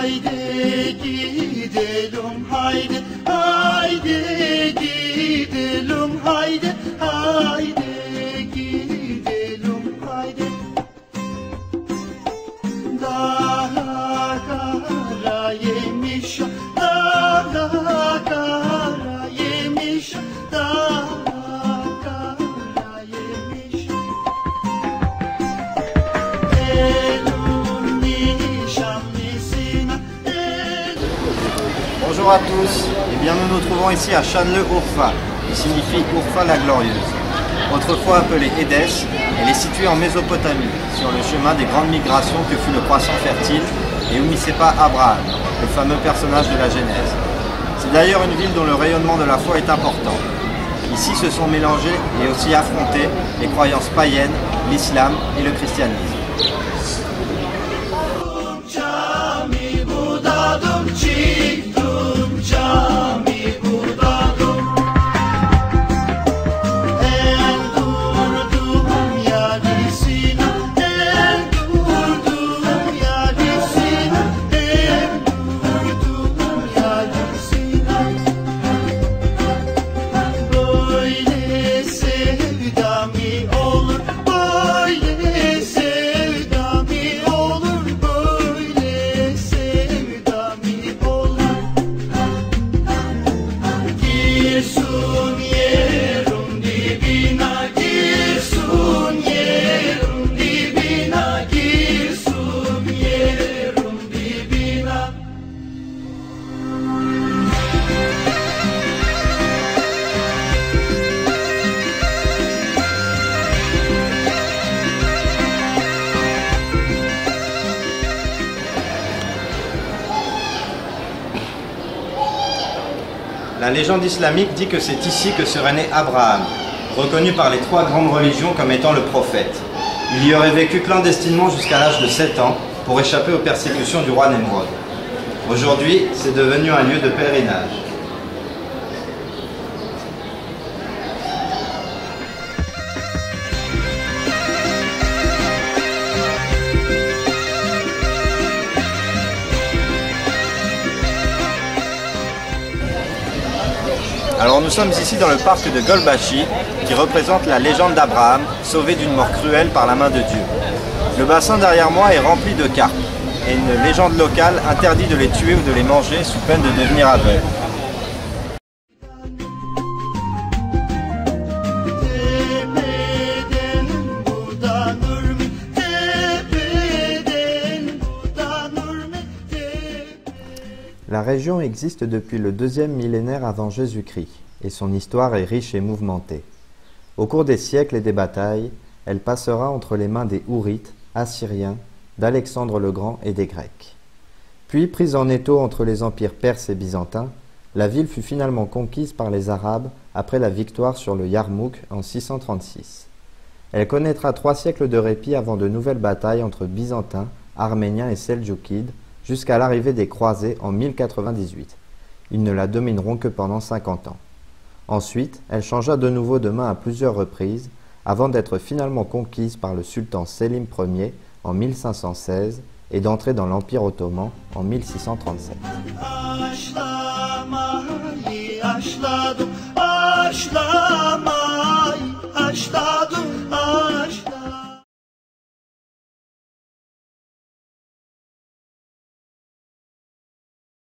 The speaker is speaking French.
Haydi gidelim haydi, haydi gidelim haydi, haydi gidelim haydi. Dağlar kara yemiş, dağlar kara yemiş, dağlar kara yemiş. Bonjour à tous, et bien nous nous trouvons ici à Chanle-Urfa, qui signifie Urfa la Glorieuse. Autrefois appelée Édesse, elle est située en Mésopotamie, sur le chemin des grandes migrations que fut le croissant fertile et où n'y sait pas Abraham, le fameux personnage de la Genèse. C'est d'ailleurs une ville dont le rayonnement de la foi est important. Ici se sont mélangés et aussi affrontés les croyances païennes, l'islam et le christianisme. La légende islamique dit que c'est ici que serait né Abraham, reconnu par les trois grandes religions comme étant le prophète. Il y aurait vécu clandestinement jusqu'à l'âge de 7 ans pour échapper aux persécutions du roi Nemrod. Aujourd'hui, c'est devenu un lieu de pèlerinage. Alors nous sommes ici dans le parc de Golbashi, qui représente la légende d'Abraham, sauvé d'une mort cruelle par la main de Dieu. Le bassin derrière moi est rempli de carpes, et une légende locale interdit de les tuer ou de les manger sous peine de devenir aveugles. La région existe depuis le 2e millénaire avant Jésus-Christ, et son histoire est riche et mouvementée. Au cours des siècles et des batailles, elle passera entre les mains des Hourites, Assyriens, d'Alexandre le Grand et des Grecs. Puis, prise en étau entre les empires perses et byzantins, la ville fut finalement conquise par les Arabes après la victoire sur le Yarmouk en 636. Elle connaîtra 3 siècles de répit avant de nouvelles batailles entre Byzantins, Arméniens et Seldjoukides, jusqu'à l'arrivée des croisés en 1098. Ils ne la domineront que pendant 50 ans. Ensuite, elle changea de nouveau de main à plusieurs reprises, avant d'être finalement conquise par le sultan Selim Ier en 1516 et d'entrer dans l'Empire ottoman en 1637.